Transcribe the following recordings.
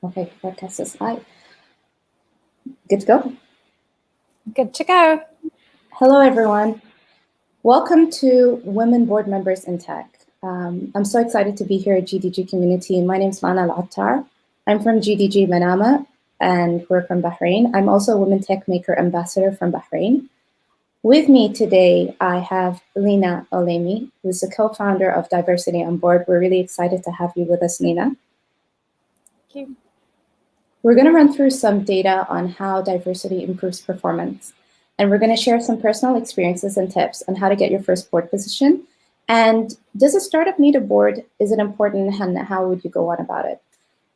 Okay, podcast is live. Good to go. Good to go. Hello, everyone. Welcome to Women Board Members in Tech. I'm so excited to be here at GDG community. My name is Lana Alattar. I'm from GDG Manama, and we're from Bahrain. I'm also a Women Tech Maker Ambassador from Bahrain. With me today, I have Leena Al-Olaimy, who's the co-founder of Diversity on Board. We're really excited to have you with us, Leena. Thank you. We're going to run through some data on how diversity improves performance. And we're going to share some personal experiences and tips on how to get your first board position. And does a startup need a board? Is it important? And how would you go on about it?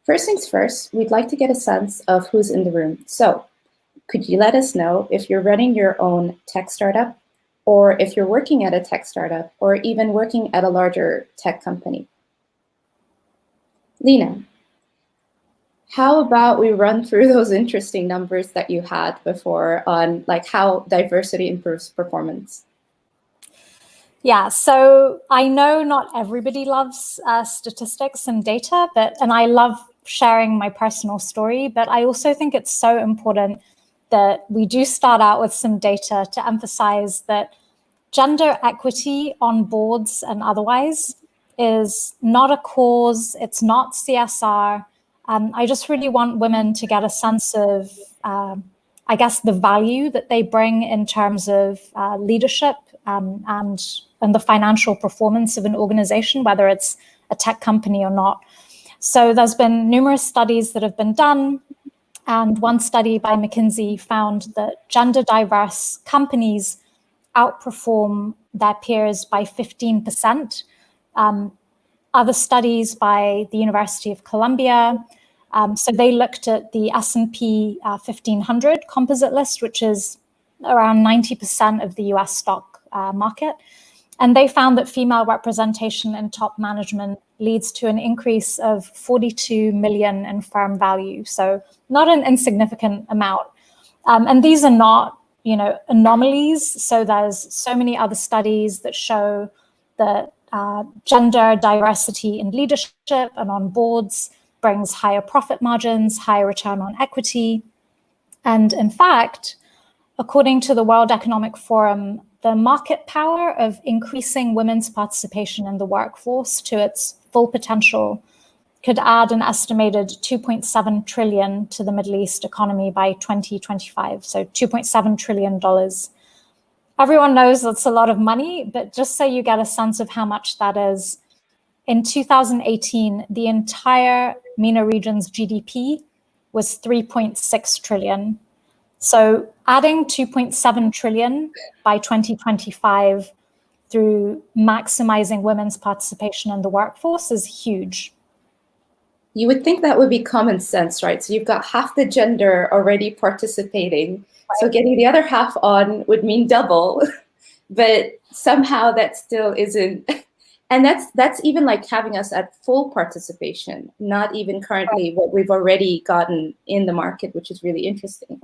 First things first, we'd like to get a sense of who's in the room. So could you let us know if you're running your own tech startup, or if you're working at a tech startup, or even working at a larger tech company? Leena, how about we run through those interesting numbers that you had before on like how diversity improves performance? Yeah, so I know not everybody loves statistics and data, and I love sharing my personal story, but I also think it's so important that we do start out with some data to emphasize that gender equity on boards and otherwise is not a cause, it's not CSR. I just really want women to get a sense of, I guess, the value that they bring in terms of leadership and the financial performance of an organization, whether it's a tech company or not. So there's been numerous studies that have been done, and one study by McKinsey found that gender diverse companies outperform their peers by 15%. Other studies by the University of Columbia, so they looked at the S&P 1500 composite list, which is around 90% of the US stock market. And they found that female representation in top management leads to an increase of 42 million in firm value. So not an insignificant amount. And these are not, anomalies. So there's so many other studies that show that gender diversity in leadership and on boards brings higher profit margins, higher return on equity. And in fact, according to the World Economic Forum, the market power of increasing women's participation in the workforce to its full potential could add an estimated 2.7 trillion to the Middle East economy by 2025, so $2.7 trillion. Everyone knows that's a lot of money, but just so you get a sense of how much that is, in 2018, the entire MENA region's GDP was 3.6 trillion. So adding 2.7 trillion by 2025 through maximizing women's participation in the workforce is huge. You would think that would be common sense, right? So you've got half the gender already participating. Right. So getting the other half on would mean double, but somehow that still isn't. And that's even like having us at full participation, not even currently what we've already gotten in the market, which is really interesting.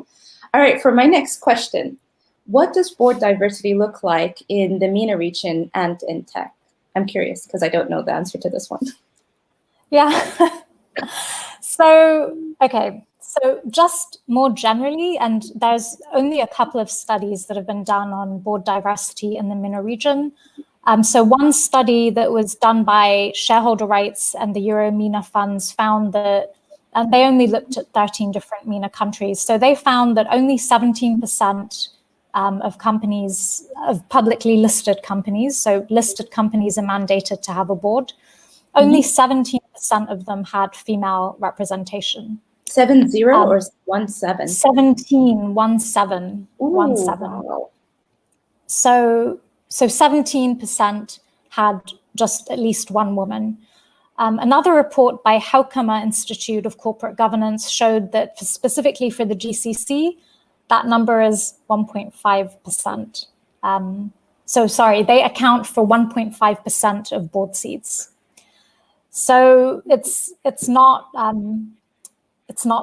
All right, for my next question, what does board diversity look like in the MENA region and in tech? I'm curious because I don't know the answer to this one. Yeah. So just more generally, and there's only a couple of studies that have been done on board diversity in the MENA region. So one study that was done by Shareholder Rights and the Euro-MENA funds found that, and they only looked at 13 different MENA countries. So they found that only 17% of companies, of publicly listed companies, so listed companies are mandated to have a board, only 17% of them had female representation. 70 or 17? 17, 17. Wow. So 17% had just at least one woman. Another report by Hawkamah Institute of Corporate Governance showed that specifically for the GCC, that number is 1.5%. So sorry, they account for 1.5% of board seats. So it's not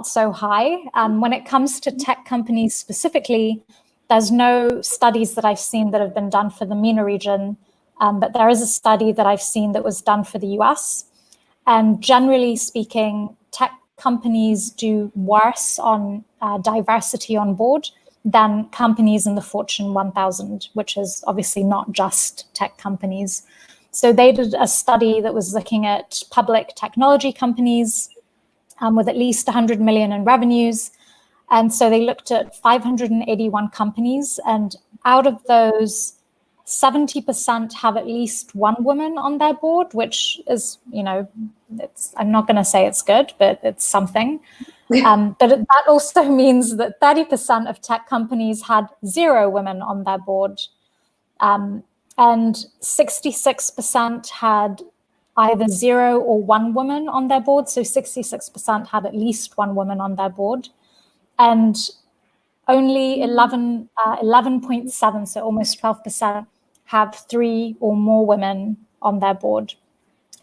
so high. When it comes to tech companies specifically, there's no studies that I've seen that have been done for the MENA region, but there is a study that I've seen that was done for the US. And generally speaking, tech companies do worse on diversity on board than companies in the Fortune 1000, which is obviously not just tech companies. So they did a study that was looking at public technology companies with at least 100 million in revenues. And so they looked at 581 companies, and out of those, 70% have at least one woman on their board, which is, I'm not going to say it's good, but it's something. But that also means that 30% of tech companies had 0 women on their board. And 66% had either 0 or 1 woman on their board. So 66% had at least 1 woman on their board. And only 11.7, so almost 12%, have 3 or more women on their board.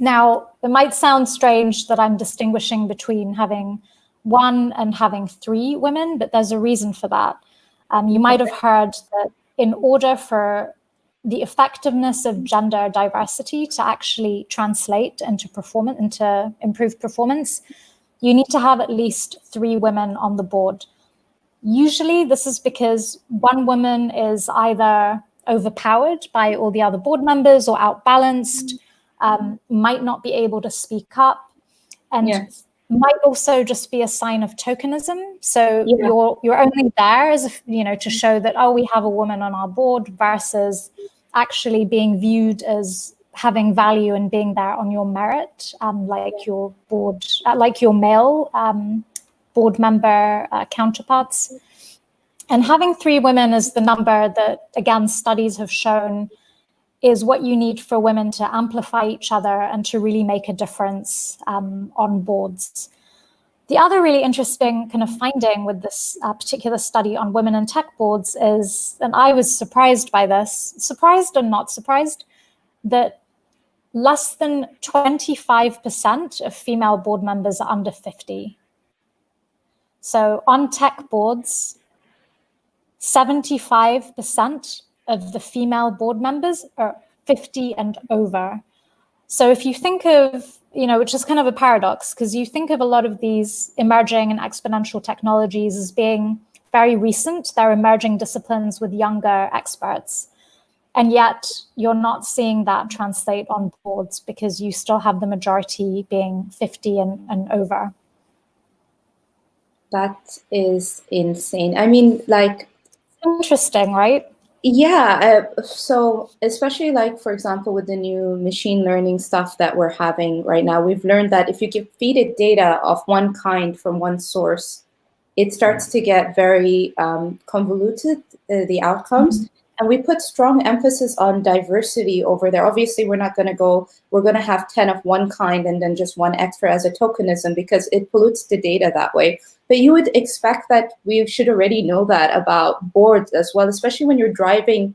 Now, it might sound strange that I'm distinguishing between having 1 and having 3 women, but there's a reason for that. You might have heard that in order for the effectiveness of gender diversity to actually translate into improved performance, you need to have at least 3 women on the board. Usually this is because one woman is either overpowered by all the other board members or outbalanced, might not be able to speak up, and might also just be a sign of tokenism. So you're only there as if, to show that, oh, we have a woman on our board, versus actually being viewed as having value and being there on your merit, like your board, like your male board member counterparts. And having 3 women is the number that, again, studies have shown is what you need for women to amplify each other and to really make a difference on boards. The other really interesting kind of finding with this particular study on women in tech boards is, and I was surprised by this, surprised and not surprised, that less than 25% of female board members are under 50. So on tech boards, 75% of the female board members are 50 and over. So if you think of, which is kind of a paradox, because you think of a lot of these emerging and exponential technologies as being very recent, they're emerging disciplines with younger experts. And yet you're not seeing that translate on boards because you still have the majority being 50 and over. That is insane. I mean, like, interesting, right? Yeah. So especially like, for example, with the new machine learning stuff that we're having right now, we've learned that if you feed it data of one kind from one source, it starts to get very convoluted, the outcomes. And we put strong emphasis on diversity over there. Obviously, we're going to have 10 of one kind and then just 1 extra as a tokenism, because it pollutes the data that way. But you would expect that we should already know that about boards as well, especially when you're driving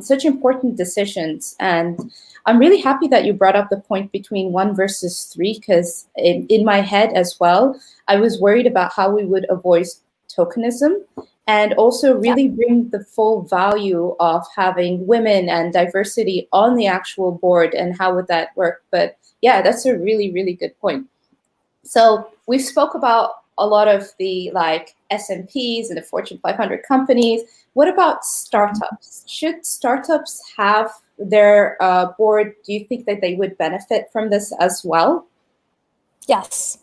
such important decisions. And I'm really happy that you brought up the point between 1 versus 3, because in my head as well, I was worried about how we would avoid tokenism and also really bring the full value of having women and diversity on the actual board, and how would that work. But yeah, that's a really, really good point. So we've spoke about a lot of the like S&Ps and the Fortune 500 companies. What about startups? Should startups have their board? Do you think that they would benefit from this as well? Yes.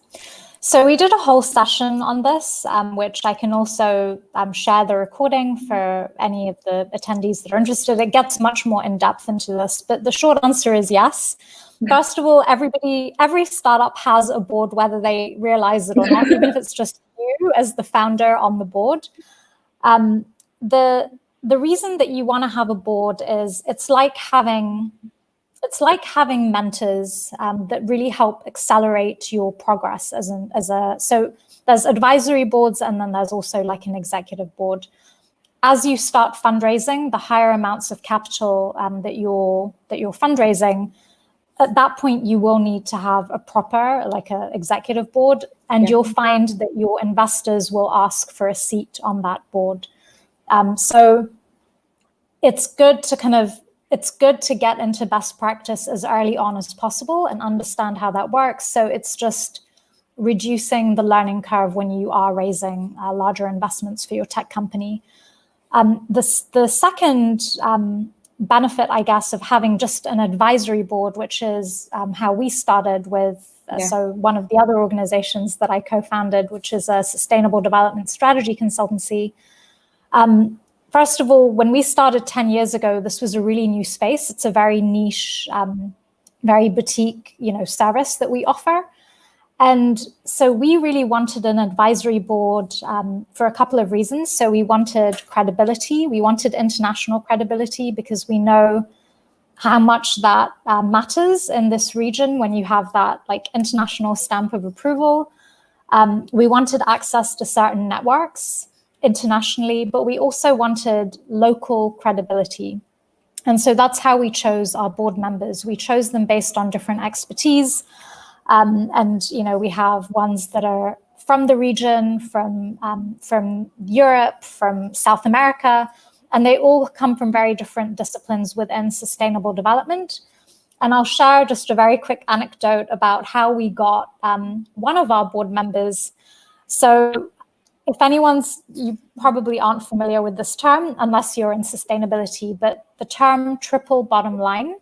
So we did a whole session on this, which I can also share the recording for any of the attendees that are interested. It gets much more in depth into this, but the short answer is yes. First of all, every startup has a board, whether they realize it or not, even if it's just you as the founder on the board. The reason that you want to have a board is it's like having mentors that really help accelerate your progress so there's advisory boards, and then there's also like an executive board. As you start fundraising, the higher amounts of capital that you're fundraising, at that point you will need to have a proper like a executive board, and you'll find that your investors will ask for a seat on that board. So it's good to get into best practice as early on as possible and understand how that works. So it's just reducing the learning curve when you are raising larger investments for your tech company. The second benefit, I guess, of having just an advisory board, which is how we started with, so one of the other organizations that I co-founded, which is a sustainable development strategy consultancy. First of all, when we started 10 years ago, this was a really new space. It's a very niche, very boutique, service that we offer. And so we really wanted an advisory board for a couple of reasons. So we wanted credibility. We wanted international credibility because we know how much that matters in this region when you have that international stamp of approval. We wanted access to certain networks internationally, but we also wanted local credibility. And so that's how we chose our board members. We chose them based on different expertise. And we have ones that are from the region, from Europe, from South America, and they all come from very different disciplines within sustainable development. And I'll share just a very quick anecdote about how we got one of our board members. So if you probably aren't familiar with this term unless you're in sustainability, but the term triple bottom line,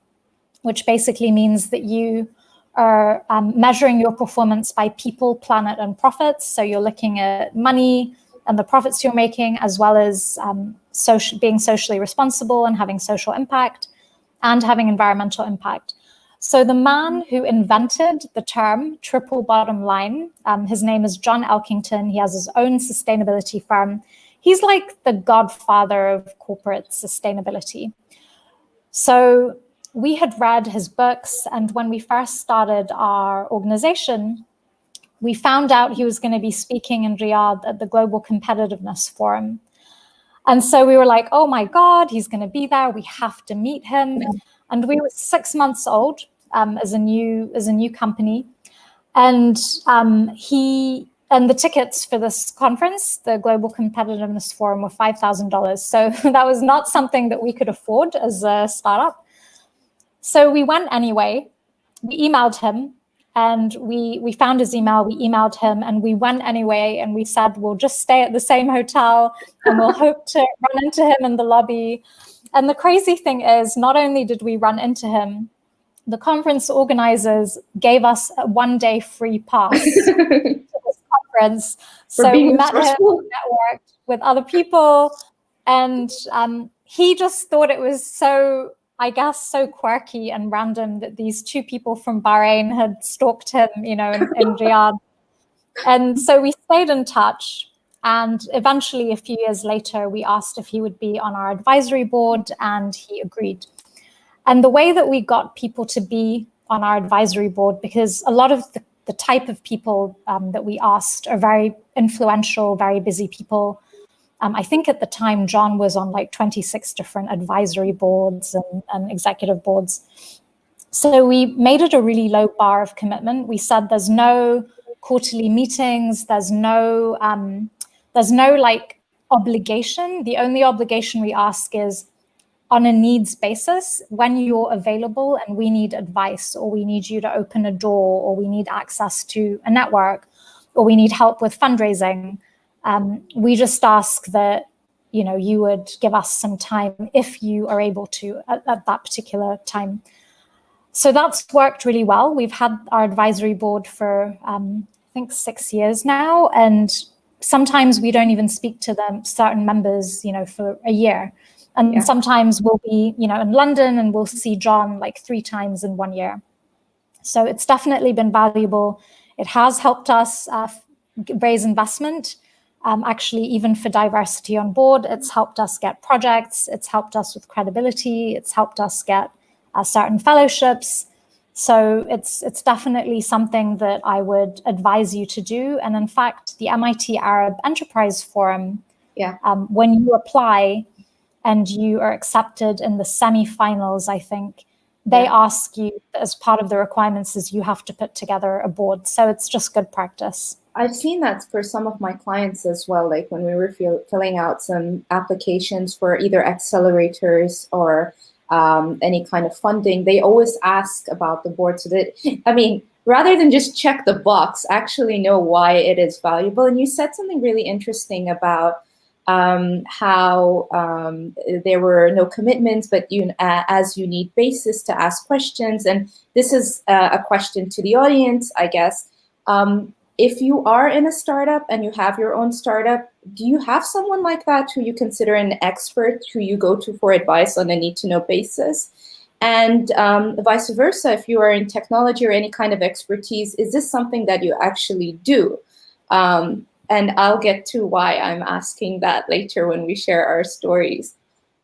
which basically means that you are measuring your performance by people, planet, and profits. So you're looking at money and the profits you're making, as well as being socially responsible and having social impact and having environmental impact. So the man who invented the term triple bottom line, his name is John Elkington. He has his own sustainability firm. He's like the godfather of corporate sustainability. So we had read his books, and when we first started our organization, we found out he was going to be speaking in Riyadh at the Global Competitiveness Forum. And so we were like, oh my God, he's going to be there. We have to meet him. And we were 6 months old as a new company. And the tickets for this conference, the Global Competitiveness Forum, were $5,000. So that was not something that we could afford as a startup. So we went anyway. We emailed him, and we found his email. We emailed him, and we went anyway. And we said, we'll just stay at the same hotel, and we'll hope to run into him in the lobby. And the crazy thing is, not only did we run into him, the conference organizers gave us a one-day free pass to this conference. So we met him, networked with other people, and he just thought it was so quirky and random that these two people from Bahrain had stalked him, in Riyadh. And so we stayed in touch. And eventually, a few years later, we asked if he would be on our advisory board, and he agreed. And the way that we got people to be on our advisory board, because a lot of the type of people that we asked are very influential, very busy people. I think at the time, John was on 26 different advisory boards and executive boards. So we made it a really low bar of commitment. We said there's no quarterly meetings, there's no obligation. The only obligation we ask is on a needs basis, when you're available and we need advice, or we need you to open a door, or we need access to a network, or we need help with fundraising. We just ask that, you would give us some time if you are able to at that particular time. So that's worked really well. We've had our advisory board for, I think, 6 years now. And sometimes we don't even speak to them, certain members, for a year. And sometimes we'll be, in London, and we'll see John 3 times in 1 year. So it's definitely been valuable. It has helped us raise investment. Actually, even for diversity on board, it's helped us get projects. It's helped us with credibility. It's helped us get certain fellowships. So it's definitely something that I would advise you to do. And in fact, the MIT Arab Enterprise Forum, when you apply and you are accepted in the semifinals, I think, they ask you, as part of the requirements, is you have to put together a board. So it's just good practice. I've seen that for some of my clients as well, like when we were filling out some applications for either accelerators or any kind of funding, they always ask about the board. So that, rather than just check the box, actually know why it is valuable. And you said something really interesting about how there were no commitments, but as you need basis to ask questions. And this is a question to the audience, I guess. If you are in a startup and you have your own startup, do you have someone like that who you consider an expert who you go to for advice on a need-to-know basis? And vice versa, if you are in technology or any kind of expertise, is this something that you actually do? And I'll get to why I'm asking that later when we share our stories.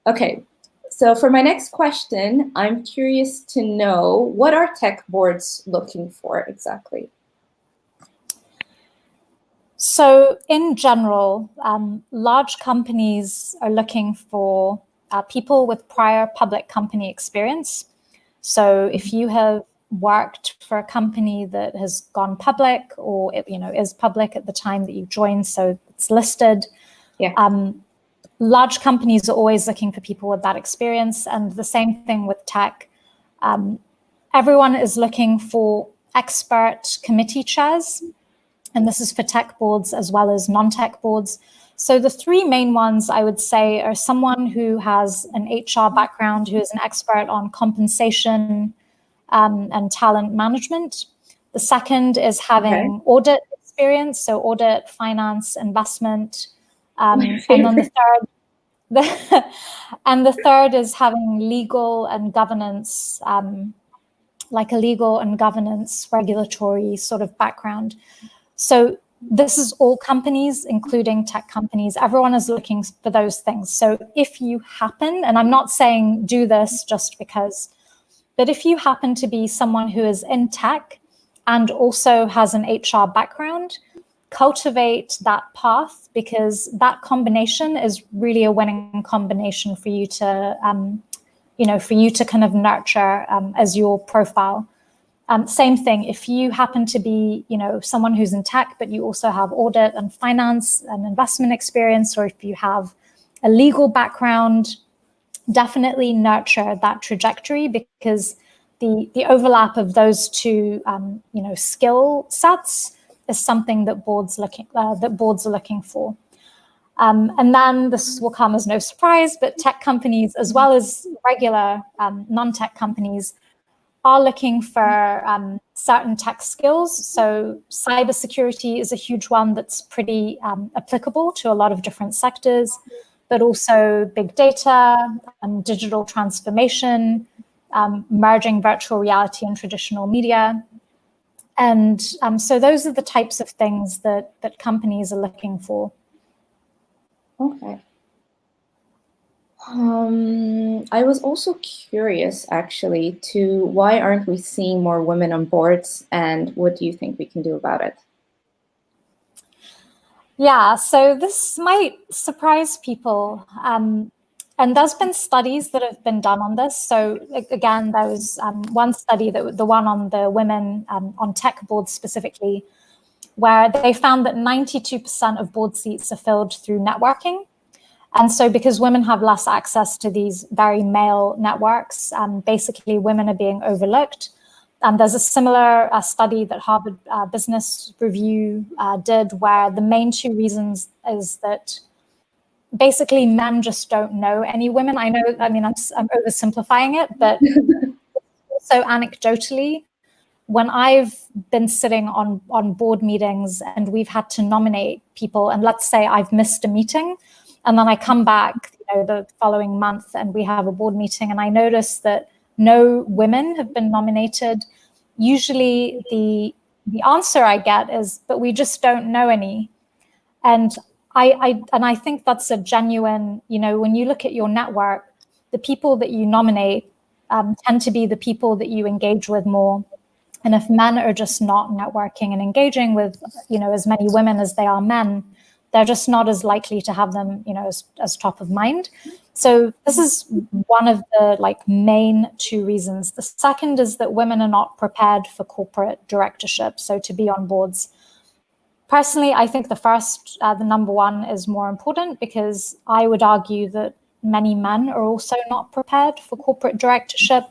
Okay, so for my next question, I'm curious to know, what are tech boards looking for exactly? So in general, large companies are looking for people with prior public company experience. So if you have worked for a company that has gone public, or is public at the time that you joined, so it's listed. Yeah. Large companies are always looking for people with that experience, and the same thing with tech. Everyone is looking for expert committee chairs, and this is for tech boards as well as non-tech boards. So the three main ones I would say are someone who has an HR background, who is an expert on compensation and talent management. The second is having audit experience, so audit, finance, investment. And then the third is having legal and governance, like a legal and governance regulatory sort of background. So this is all companies, including tech companies. Everyone is looking for those things. So if you happen, and I'm not saying do this just because, but if you happen to be someone who is in tech and also has an HR background, cultivate that path, because that combination is really a winning combination for you to, kind of nurture as your profile. Same thing, if you happen to be, someone who's in tech, but you also have audit and finance and investment experience, or if you have a legal background, definitely nurture that trajectory, because the overlap of those two, skill sets is something that boards are looking for. And then this will come as no surprise, but tech companies, as well as regular non-tech companies, are looking for certain tech skills. So cybersecurity is a huge one that's pretty applicable to a lot of different sectors, but also big data, digital transformation, merging virtual reality and traditional media. And so those are the types of things that companies are looking for. Okay. I was also curious, actually, to why aren't we seeing more women on boards, and what do you think we can do about it? Yeah, so this might surprise people. And there's been studies that have been done on this. So again, there was one study, the one on the women on tech boards specifically, where they found that 92% of board seats are filled through networking. And so because women have less access to these very male networks, basically women are being overlooked. There's a similar study that Harvard Business Review did, where the main two reasons is that basically men just don't know any women. I'm oversimplifying it, but so anecdotally, when I've been sitting on board meetings and we've had to nominate people, and let's say I've missed a meeting, and then I come back, the following month, and we have a board meeting, and I notice that no women have been nominated. Usually, the answer I get is, "But we just don't know any." And I think that's a genuine. When you look at your network, the people that you nominate tend to be the people that you engage with more. And if men are just not networking and engaging with, as many women as they are men, they're just not as likely to have them, as top of mind. So this is one of the main two reasons. The second is that women are not prepared for corporate directorship, so to be on boards. Personally, I think the first, the number one, is more important, because I would argue that many men are also not prepared for corporate directorship.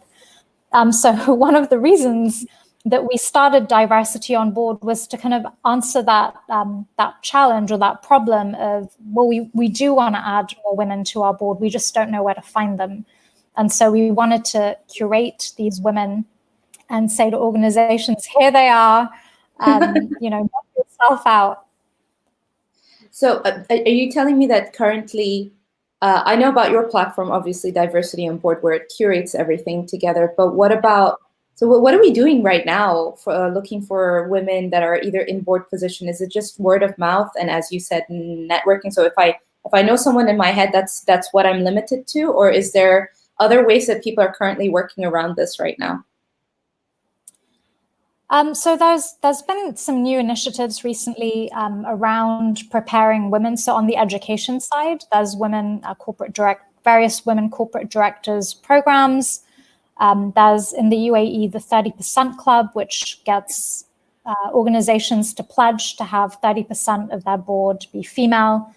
So one of the reasons that we started diversity on board was to kind of answer that that challenge or that problem of, well, we do want to add more women to our board, we just don't know where to find them. And so we wanted to curate these women and say to organizations, here they are, you know, knock yourself out. So are you telling me that currently, I know about your platform, obviously Diversity on Board, where it curates everything together, but what about, so what are we doing right now for looking for women that are either in board position? Is it just word of mouth? And as you said, networking. So if I know someone in my head, that's what I'm limited to, or is there other ways that people are currently working around this right now? So there's been some new initiatives recently around preparing women. So on the education side, there's various women corporate directors programs. There's in the UAE the 30% Club, which gets organizations to pledge to have 30% of their board be female.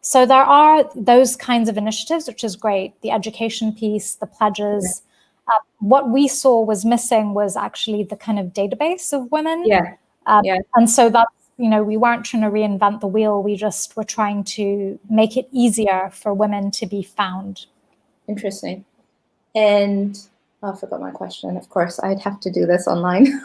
So there are those kinds of initiatives, which is great. The education piece, the pledges. Yeah. What we saw was missing was actually the kind of database of women. Yeah. And so that's, you know, we weren't trying to reinvent the wheel. We just were trying to make it easier for women to be found. Interesting. And I forgot my question. Of course, I'd have to do this online.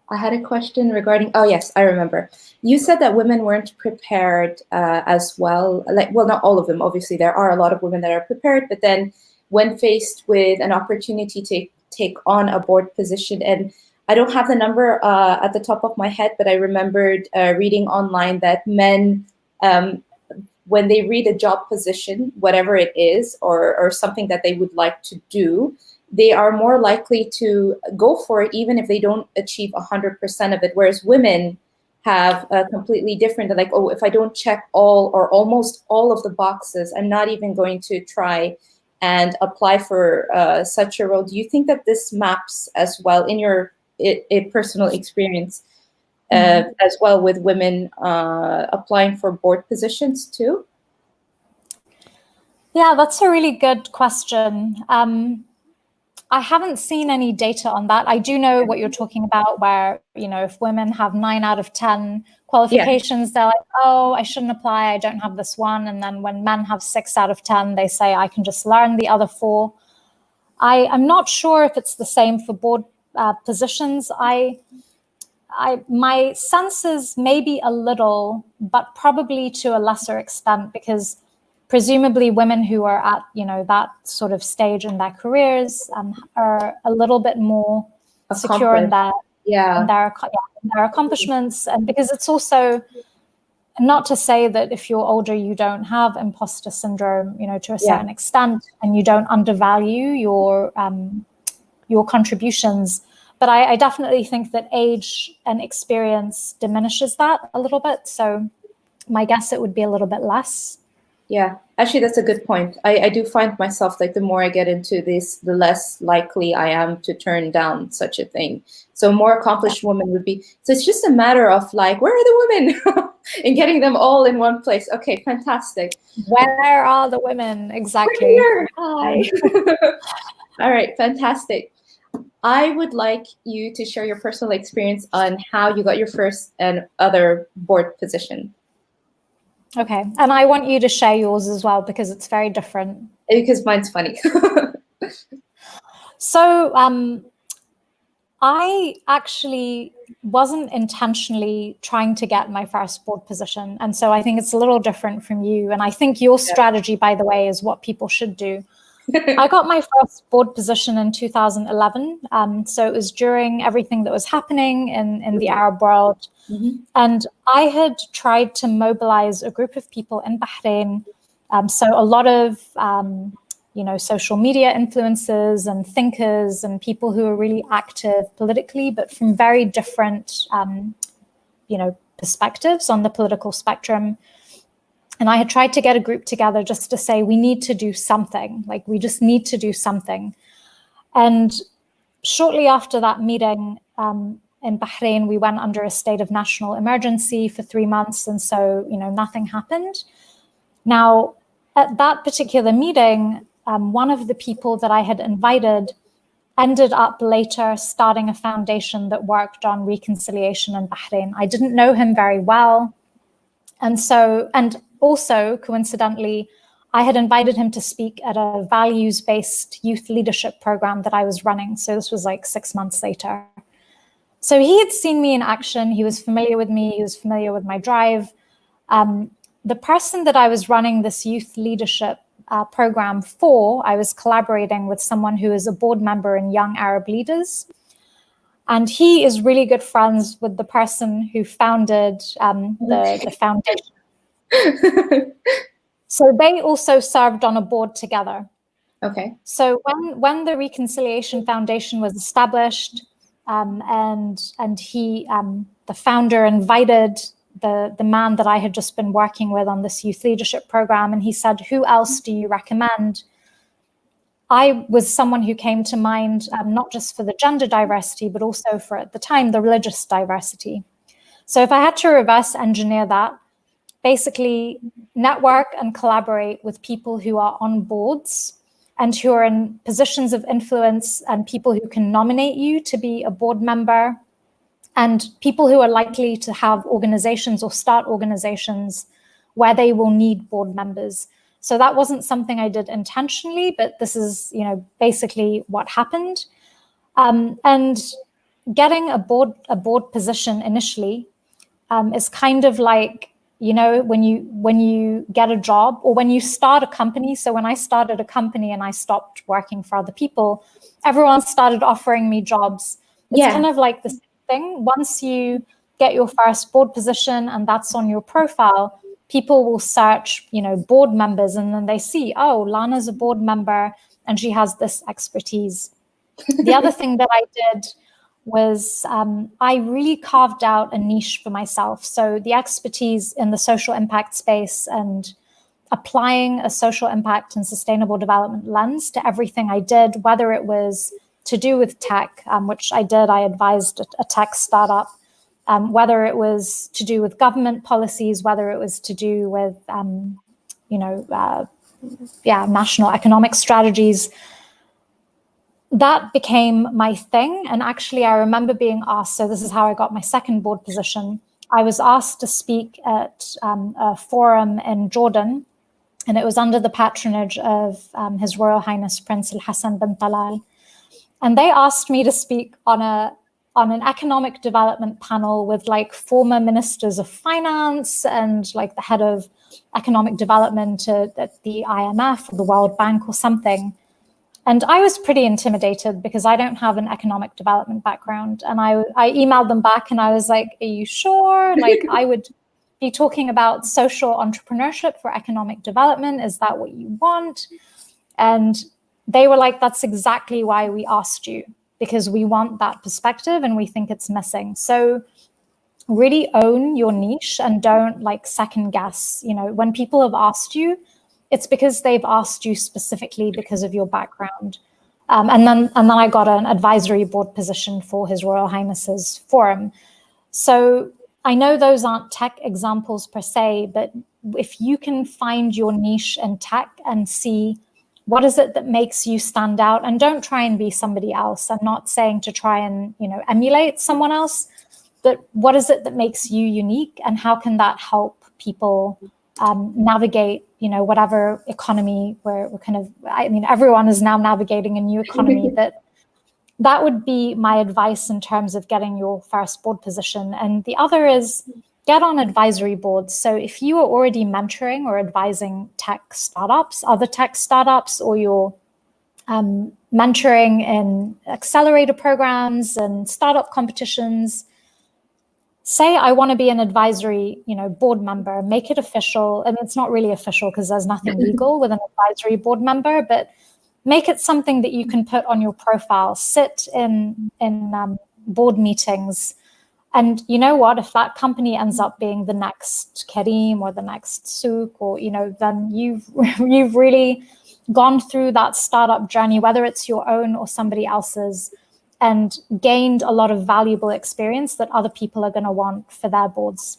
I had a question regarding, oh yes, I remember. You said that women weren't prepared as well. Like, well, not all of them. Obviously, there are a lot of women that are prepared, but then when faced with an opportunity to take on a board position, and I don't have the number at the top of my head, but I remembered reading online that men, when they read a job position, whatever it is, or something that they would like to do, they are more likely to go for it, even if they don't achieve 100% of it. Whereas women have a completely different, like, oh, if I don't check all or almost all of the boxes, I'm not even going to try and apply for such a role. Do you think that this maps as well in your personal experience as well with women applying for board positions too? Yeah, that's a really good question. I haven't seen any data on that. I do know what you're talking about, where, you know, if women have 9 out of 10 qualifications, they're like, oh, I shouldn't apply, I don't have this one. And then when men have 6 out of 10, they say, I can just learn the other 4. I'm not sure if it's the same for board positions. My sense is maybe a little, but probably to a lesser extent, because presumably women who are at, you know, that sort of stage in their careers are a little bit more secure in their accomplishments. And because it's also, not to say that if you're older, you don't have imposter syndrome, you know, to a certain extent, and you don't undervalue your contributions. But I definitely think that age and experience diminishes that a little bit. So my guess it would be a little bit less. Yeah, actually, that's a good point. I do find myself, like, the more I get into this, the less likely I am to turn down such a thing. So more accomplished women would be, so it's just a matter of like, where are the women? And getting them all in one place. Okay, fantastic. Where are the women? Exactly. Here. Hi. All right, fantastic. I would like you to share your personal experience on how you got your first and other board position. Okay, and I want you to share yours as well, because it's very different. Because mine's funny. So I actually wasn't intentionally trying to get my first board position. And so I think it's a little different from you. And I think your strategy, by the way, is what people should do. I got my first board position in 2011. So it was during everything that was happening in the Arab world. And I had tried to mobilize a group of people in Bahrain. So a lot of, you know, social media influencers and thinkers and people who are really active politically, but from very different, you know, perspectives on the political spectrum. And I had tried to get a group together just to say, we need to do something, like we just need to do something. And shortly after that meeting in Bahrain, we went under a state of national emergency for 3 months. And so, you know, nothing happened. Now, at that particular meeting, one of the people that I had invited ended up later starting a foundation that worked on reconciliation in Bahrain. I didn't know him very well. And also coincidentally, I had invited him to speak at a values-based youth leadership program that I was running. So this was like 6 months later. So he had seen me in action. He was familiar with me. He was familiar with my drive. The person that I was running this youth leadership program for, I was collaborating with someone who is a board member in Young Arab Leaders. And he is really good friends with the person who founded the foundation. So they also served on a board together. Okay. So when the Reconciliation Foundation was established, and he, the founder, invited the man that I had just been working with on this youth leadership program, and he said, "Who else do you recommend?" I was someone who came to mind, not just for the gender diversity, but also for, at the time, the religious diversity. So if I had to reverse engineer that, basically network and collaborate with people who are on boards and who are in positions of influence, and people who can nominate you to be a board member, and people who are likely to have organizations or start organizations where they will need board members. So that wasn't something I did intentionally, but this is, basically what happened. And getting a board position initially is kind of like, when you get a job or when you start a company. So when I started a company and I stopped working for other people, everyone started offering me jobs. It's kind of like the same thing. Once you get your first board position and that's on your profile, people will search, board members, and then they see, oh, Lana's a board member and she has this expertise. The other thing that I did was I really carved out a niche for myself. So the expertise in the social impact space and applying a social impact and sustainable development lens to everything I did, whether it was to do with tech, which I did, I advised a tech startup, whether it was to do with government policies, whether it was to do with, national economic strategies. That became my thing. And actually, I remember being asked, so this is how I got my second board position. I was asked to speak at a forum in Jordan, and it was under the patronage of His Royal Highness Prince Al-Hassan bin Talal. And they asked me to speak on an economic development panel with like former ministers of finance and like the head of economic development at the IMF or the World Bank or something. And I was pretty intimidated because I don't have an economic development background. And I emailed them back and I was like, are you sure? Like, I would be talking about social entrepreneurship for economic development. Is that what you want? And they were like, that's exactly why we asked you, because we want that perspective and we think it's missing. So really own your niche and don't like second guess. When people have asked you, it's because they've asked you specifically because of your background. And then I got an advisory board position for His Royal Highness's forum. So I know those aren't tech examples per se, but if you can find your niche in tech and see what is it that makes you stand out, and don't try and be somebody else. I'm not saying to try and, emulate someone else, but what is it that makes you unique, and how can that help people navigate, whatever economy we're kind of, everyone is now navigating a new economy, but that would be my advice in terms of getting your first board position. And the other is get on advisory boards. So if you are already mentoring or advising tech startups, other tech startups, or you're mentoring in accelerator programs and startup competitions, say, I want to be an advisory, board member, make it official. And it's not really official because there's nothing legal with an advisory board member, but make it something that you can put on your profile, sit in board meetings. And you know what, if that company ends up being the next Kareem or the next Souk, or, then you've really gone through that startup journey, whether it's your own or somebody else's, and gained a lot of valuable experience that other people are going to want for their boards.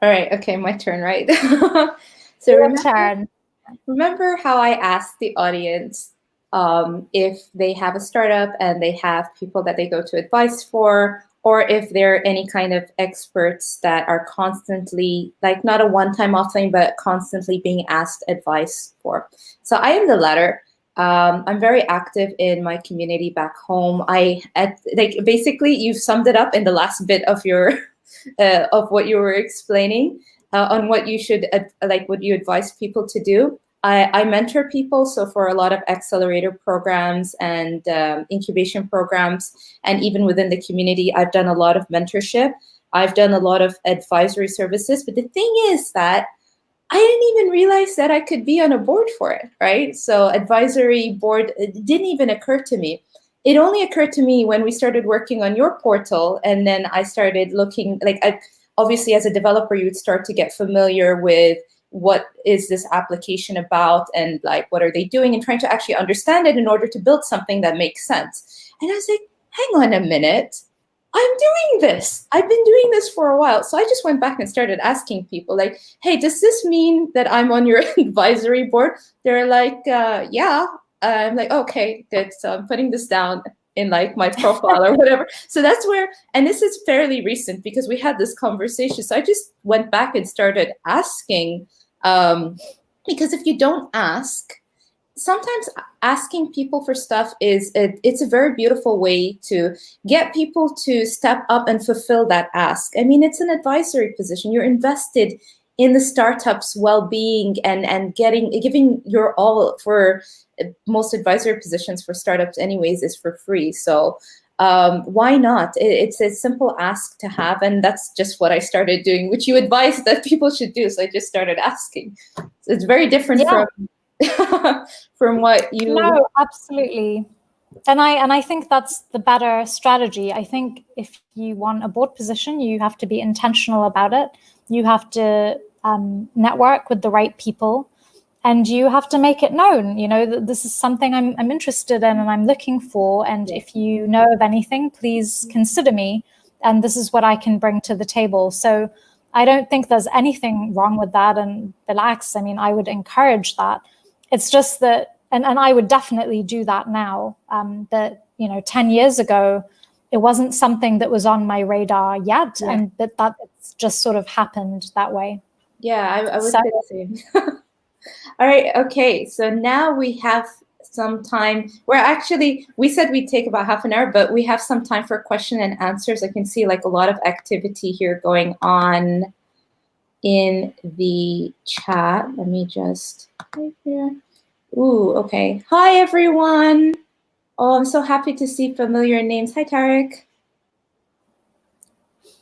All right. Okay. My turn, right? So remember how I asked the audience if they have a startup and they have people that they go to advice for, or if they're any kind of experts that are constantly, like not a one-time off thing, but constantly being asked advice for. So I am the latter. I'm very active in my community back home. Basically, you've summed it up in the last bit of your of what you were explaining on what you should what you advise people to do. I mentor people, so for a lot of accelerator programs and incubation programs, and even within the community, I've done a lot of mentorship. I've done a lot of advisory services, but the thing is that I didn't even realize that I could be on a board for it, right? So advisory board, it didn't even occur to me. It only occurred to me when we started working on your portal, and then I started looking, obviously as a developer, you would start to get familiar with what is this application about and like what are they doing, and trying to actually understand it in order to build something that makes sense. And I was like, hang on a minute, I'm doing this. I've been doing this for a while. So I just went back and started asking people like, hey, does this mean that I'm on your advisory board? They're like, yeah. I'm like, okay, good. So I'm putting this down in like my profile or whatever. So that's where, and this is fairly recent because we had this conversation. So I just went back and started asking, because if you don't ask, sometimes asking people for stuff it's a very beautiful way to get people to step up and fulfill that ask. I mean, it's an advisory position. You're invested in the startup's well-being and giving your all. For most advisory positions for startups anyways is for free. So why not? It's a simple ask to have, and that's just what I started doing, which you advised that people should do. So I just started asking. So it's very different from what you... No, absolutely. And I think that's the better strategy. I think if you want a board position, you have to be intentional about it. You have to network with the right people, and you have to make it known, you know, that this is something I'm interested in and I'm looking for. And if you know of anything, please consider me. And this is what I can bring to the table. So I don't think there's anything wrong with that. And relax. I mean, I would encourage that. It's just that, and I would definitely do that now, that, you know, 10 years ago, it wasn't something that was on my radar yet. Yeah. And that it's just sort of happened that way. Yeah, I would say the same. All right, okay, so now we have some time. We said we'd take about half an hour, but we have some time for question and answers. I can see like a lot of activity here going on in the chat. Let me just right here. Ooh, okay. Hi, everyone. Oh, I'm so happy to see familiar names. Hi, Tarek.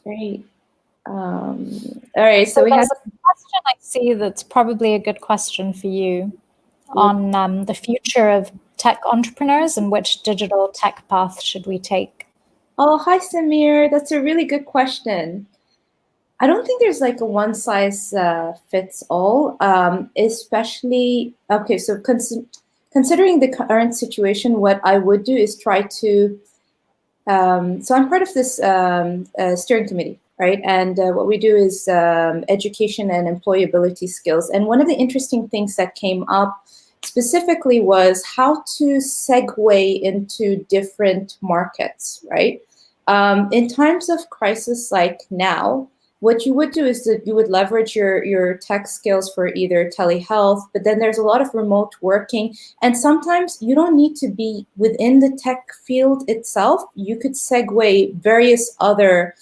Great. All right, so we have a question I see that's probably a good question for you on the future of tech entrepreneurs and which digital tech path should we take? Oh, hi, Samir. That's a really good question. I don't think there's like a one size fits all, especially, okay, so considering the current situation, what I would do is try to, so I'm part of this steering committee, right? And what we do is education and employability skills. And one of the interesting things that came up specifically was how to segue into different markets, right? In times of crisis like now, what you would do is that you would leverage your tech skills for either telehealth, but then there's a lot of remote working. And sometimes you don't need to be within the tech field itself. You could segue various other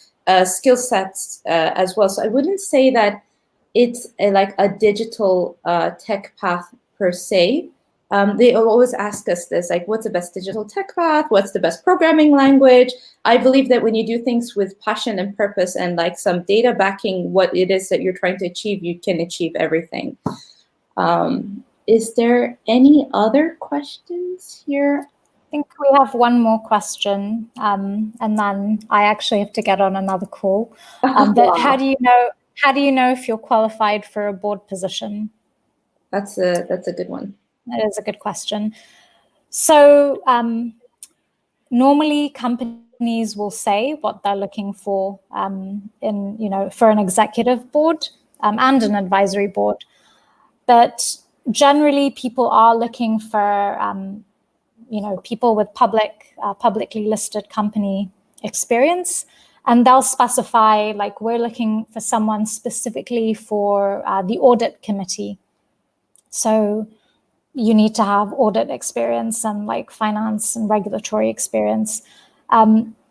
skill sets as well. So I wouldn't say that it's like a digital tech path per se. They always ask us this, like, what's the best digital tech path? What's the best programming language? I believe that when you do things with passion and purpose and like some data backing what it is that you're trying to achieve, you can achieve everything. Is there any other questions here? I think we have one more question, and then I actually have to get on another call. But how do you know if you're qualified for a board position? That's a good one. That is a good question. So normally companies will say what they're looking for for an executive board and an advisory board. But generally people are looking for people with publicly listed company experience, and they'll specify, like, we're looking for someone specifically for the audit committee. So you need to have audit experience and like finance and regulatory experience.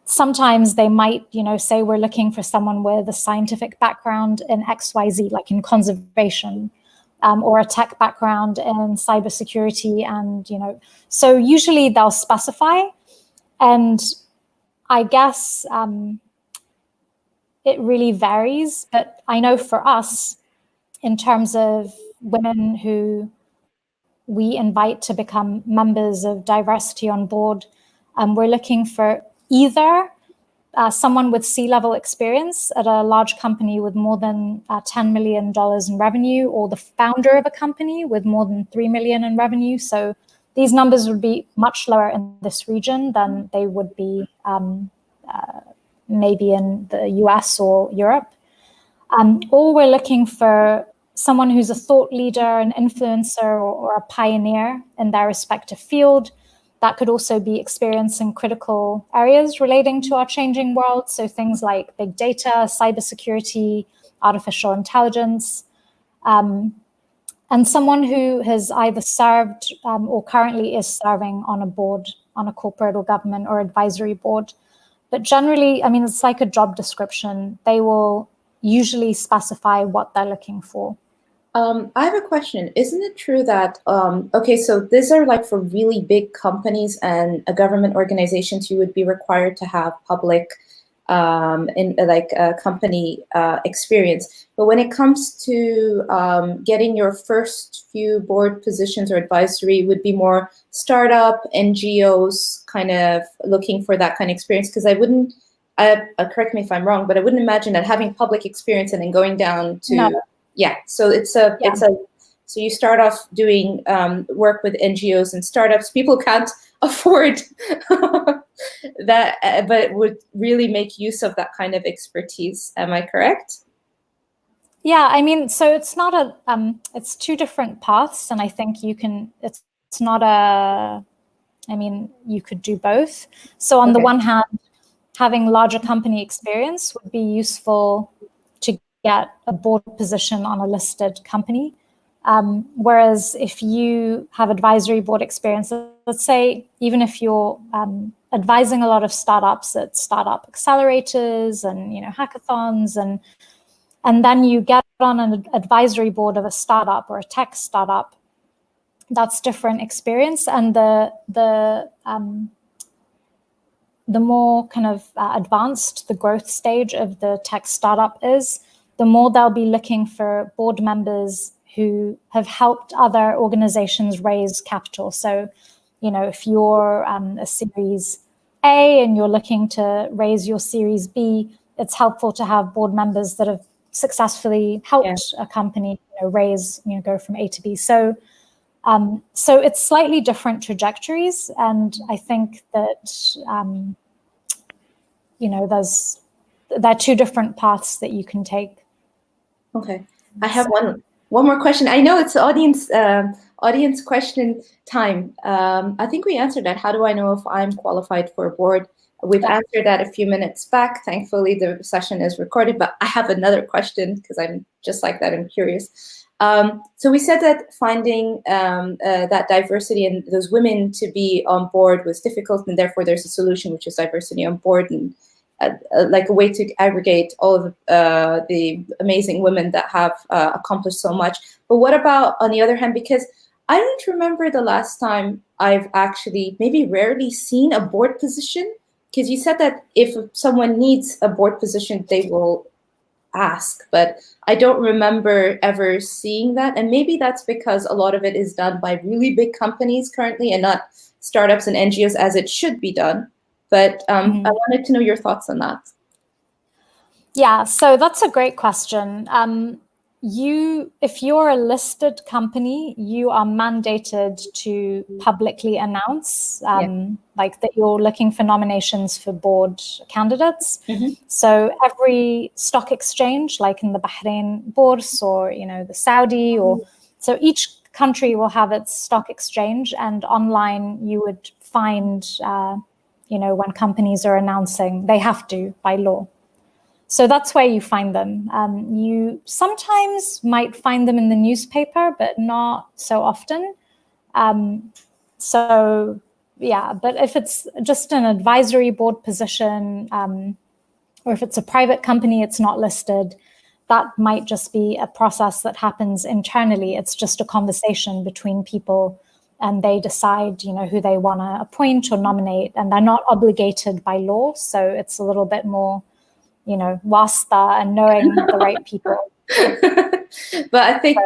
Sometimes they might, say we're looking for someone with a scientific background in XYZ, like in conservation, or a tech background in cybersecurity. And, so usually they'll specify. And I guess it really varies. But I know for us, in terms of women who we invite to become members of diversity on board, we're looking for either someone with C-level experience at a large company with more than $10 million in revenue, or the founder of a company with more than 3 million in revenue. So these numbers would be much lower in this region than they would be maybe in the US or Europe. Or we're looking for someone who's a thought leader, an influencer, or a pioneer in their respective field. That could also be experience in critical areas relating to our changing world. So things like big data, cybersecurity, artificial intelligence, and someone who has either served or currently is serving on a board, on a corporate or government or advisory board. But generally, it's like a job description. They will usually specify what they're looking for. I have a question. Isn't it true that, okay, so these are like for really big companies and government organizations, you would be required to have public company experience. But when it comes to getting your first few board positions or advisory, would be more startup, NGOs kind of looking for that kind of experience? Because I wouldn't, correct me if I'm wrong, but I wouldn't imagine that having public experience and then going down to... No. Yeah, so so you start off doing work with NGOs and startups. People can't afford that, but would really make use of that kind of expertise. Am I correct? Yeah, so it's not it's two different paths, and I think it's not you could do both. So on the one hand, having larger company experience would be useful to get a board position on a listed company. Whereas if you have advisory board experience, let's say, even if you're advising a lot of startups at startup accelerators and hackathons, and then you get on an advisory board of a startup or a tech startup, that's different experience. And the more kind of advanced the growth stage of the tech startup is, the more they'll be looking for board members who have helped other organizations raise capital. So, if you're a Series A and you're looking to raise your Series B, it's helpful to have board members that have successfully helped a company raise, go from A to B. So it's slightly different trajectories, and I think that there are two different paths that you can take. Okay, I have one more question. I know it's audience question time. I think we answered that. How do I know if I'm qualified for a board? We've answered that a few minutes back. Thankfully, the session is recorded, but I have another question because I'm just like that. I'm curious. So we said that finding that diversity and those women to be on board was difficult, and therefore there's a solution, which is diversity on board, and like a way to aggregate all of the amazing women that have accomplished so much. But what about, on the other hand, because I don't remember the last time I've actually maybe rarely seen a board position, because you said that if someone needs a board position, they will ask, but I don't remember ever seeing that. And maybe that's because a lot of it is done by really big companies currently and not startups and NGOs as it should be done. But I wanted to know your thoughts on that. Yeah, so that's a great question. If you're a listed company, you are mandated to publicly announce like that you're looking for nominations for board candidates. So every stock exchange, like in the Bahrain bourse or the Saudi, or so each country will have its stock exchange, and online you would find, when companies are announcing, they have to by law. So that's where you find them. You sometimes might find them in the newspaper, but not so often. But if it's just an advisory board position, or if it's a private company, it's not listed, that might just be a process that happens internally. It's just a conversation between people, and they decide, who they want to appoint or nominate, and they're not obligated by law. So it's a little bit more, wasta and knowing the right people. But I think,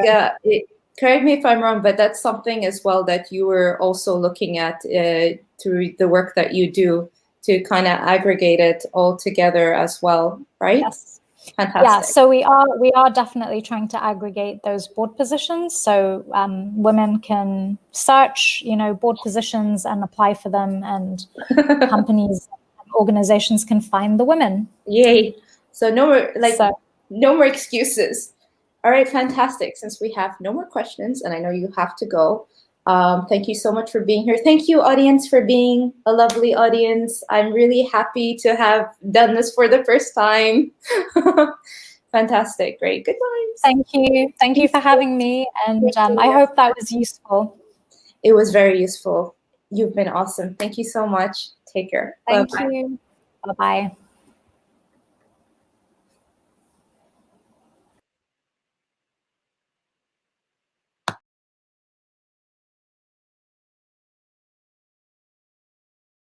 correct me if I'm wrong, but that's something as well that you were also looking at through the work that you do, to kind of aggregate it all together as well, right? Yes. Fantastic. Yeah, so we are definitely trying to aggregate those board positions, so women can search, board positions and apply for them, and companies, organizations can find the women. Yay! So no more excuses. All right, fantastic. Since we have no more questions, and I know you have to go, thank you so much for being here. Thank you, audience, for being a lovely audience. I'm really happy to have done this for the first time. Fantastic. Great. Good vibes. Thank you. Thank you for having me. And I hope that was useful. It was very useful. You've been awesome. Thank you so much. Take care. Thank you. Bye-bye.